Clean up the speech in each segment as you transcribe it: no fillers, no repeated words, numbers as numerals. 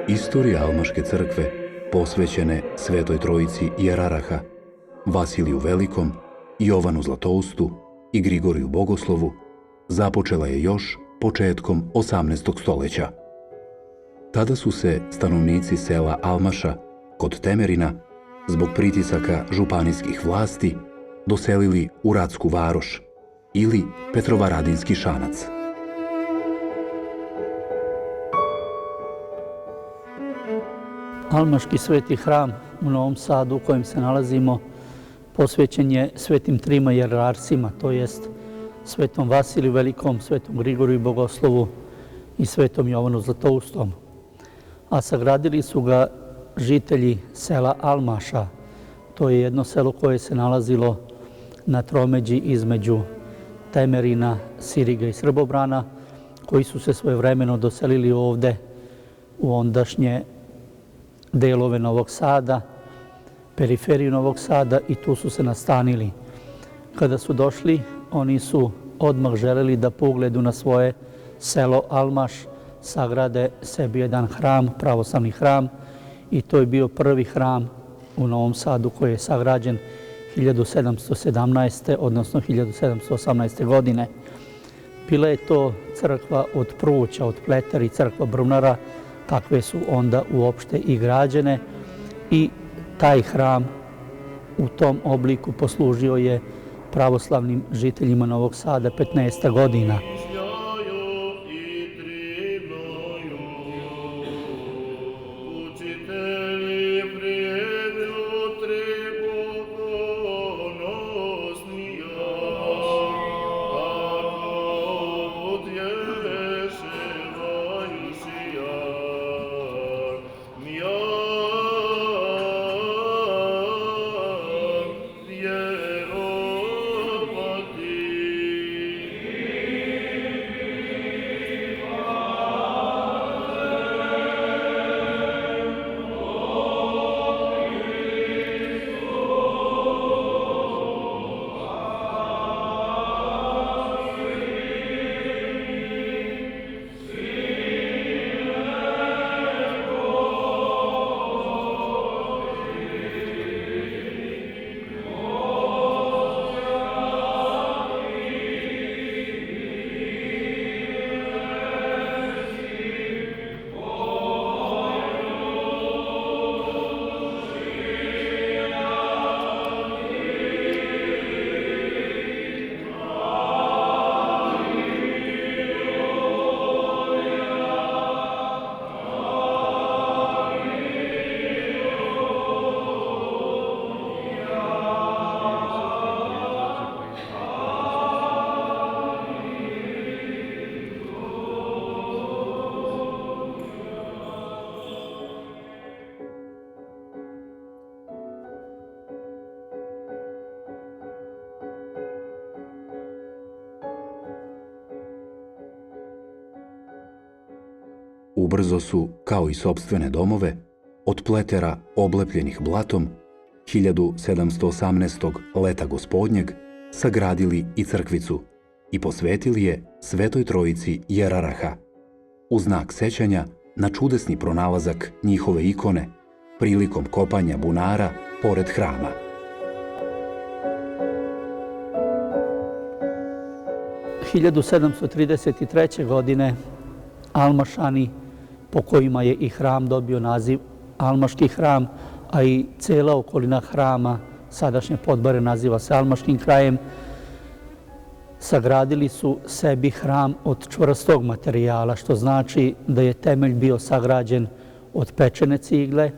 Istorija Almaške crkve, posvećene Svetoj Trojici Jeraraha, Vasiliju Velikom, Jovanu Zlatoustu i Grigoriju Bogoslovu, započela je još početkom 18. stoljeća. Tada su se stanovnici sela Almaša kod Temerina, zbog pritisaka županijskih vlasti, doselili u Ratsku varoš ili Petrovaradinski Šanac. Almaški sveti hram u Novom Sadu u kojem se nalazimo posvećen je svetim trima jerarhima, to jest svetom Vasiliju Velikom, svetom Grigoriju Bogoslovu i svetom Jovanu Zlatoustom. A sagradili su ga žitelji sela Almaša. To je jedno selo koje se nalazilo na tromeđi između Temerina, Siriga i Srbobrana, koji su se svojevremeno doselili ovde u ondašnje delove Novog Sada, periferiju Novog Sada, i tu su se nastanili. Kada su došli, oni su odmah želeli da po ugledu na svoje selo Almaš sagrade sebi jedan hram, pravoslavni hram, i to je bio prvi hram u Novom Sadu koji je sagrađen 1717. odnosno 1718. godine. Bila je to crkva od pruća, od pletari, crkva brunara, kakve su onda uopšte i građene, i taj hram u tom obliku poslužio je pravoslavnim žiteljima Novog Sada 15 godina. Ubrzo su, kao i sopstvene domove, od pletera oblepljenih blatom, 1718. leta gospodnjeg, sagradili i crkvicu i posvetili je Svetoj Trojici Jeraraha, u znak sećanja na čudesni pronalazak njihove ikone prilikom kopanja bunara pored hrama. – 1733. godine Almašani, po kojima je i hram dobio naziv Almaški hram, a i cela okolina hrama, sadašnje Podbare, naziva se Almaškim krajem, sagradili su sebi hram od čvrstog materijala, što znači da je temelj bio sagrađen od pečene cigle,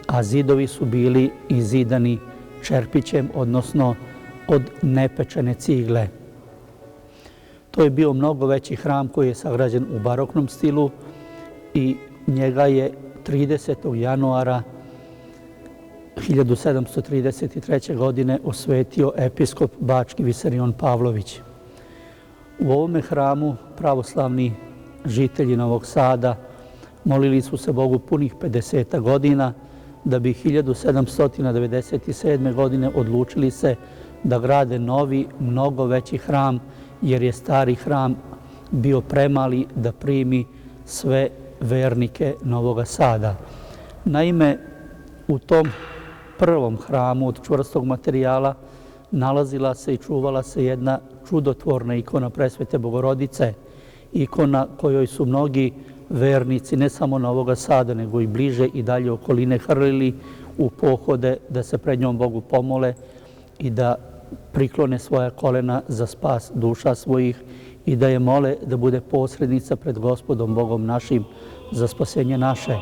a zidovi su bili izidani čerpićem, odnosno od nepečene cigle. To je bio mnogo veći hram koji je sagrađen u baroknom stilu i njega je 30. januara 1733. godine osvetio episkop bački Visarion Pavlović. U ovome hramu pravoslavni žitelji Novog Sada molili su se Bogu punih 50 godina, da bi 1797. godine odlučili se da grade novi, mnogo veći hram, jer je stari hram bio premali da primi sve vernike Novoga Sada. Naime, u tom prvom hramu od čvrstog materijala nalazila se i čuvala se jedna čudotvorna ikona Presvete Bogorodice, ikona kojoj su mnogi vernici ne samo Novoga Sada, nego i bliže i dalje okoline hrlili u pohode da se pred njom Bogu pomole i da priklone svoja kolena za spas duša svojih i da je mole da bude posrednica pred Gospodom Bogom našim za spasenje naše.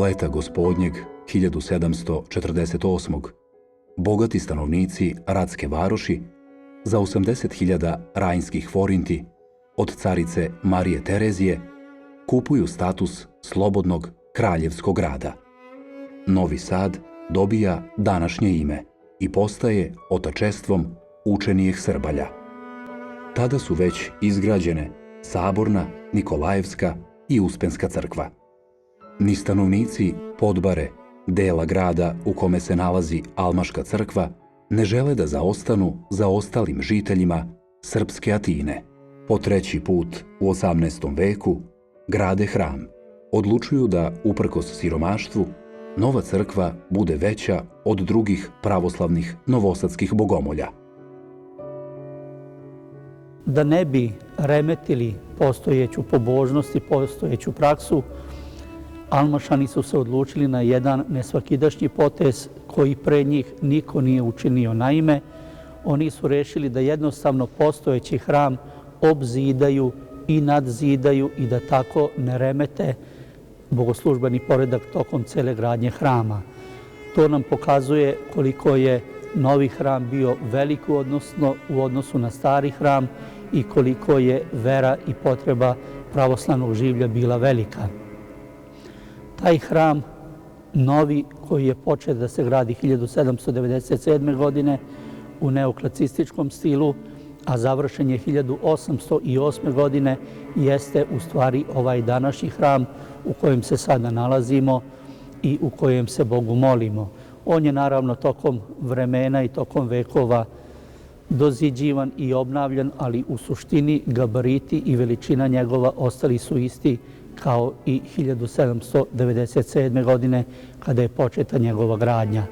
Leta gospodnjeg 1748. Bogati stanovnici Ratske varoši za 80.000 rajnskih forinti od carice Marije Terezije kupuju status slobodnog kraljevskog grada. Novi Sad dobija današnje ime i postaje otačestvom učenijih Srbalja. Tada su već izgrađene Saborna, Nikolajevska i Uspenska crkva. Ni stanovnici Podbare, dela grada u kome se nalazi Almaška crkva, ne žele da zaostanu za ostalim žiteljima srpske Atine. Po treći put u 18. veku grade hram. Odlučuju da, uprkos siromaštvu, nova crkva bude veća od drugih pravoslavnih novosadskih bogomolja. Da ne bi remetili postojeću pobožnost i postojeću praksu, Almašani su se odlučili na jedan nesvakidašnji potez koji pre njih niko nije učinio. Naime, oni su rešili da jednostavno postojeći hram obzidaju i nadzidaju i da tako ne remete bogoslužbeni poredak tokom cele gradnje hrama. To nam pokazuje koliko je novi hram bio velik u odnosu na stari hram i koliko je vera i potreba pravoslavnog življa bila velika. Taj hram novi koji je počeo da se gradi 1797. godine u neoklasističkom stilu, a završen je 1808. godine, jeste u stvari ovaj današnji hram u kojem se sada nalazimo i u kojem se Bogu molimo. On je naravno tokom vremena i tokom vekova doziđivan i obnavljan, ali u suštini gabariti i veličina njegova ostali su isti kao i 1797. godine kada je početa njegova gradnja.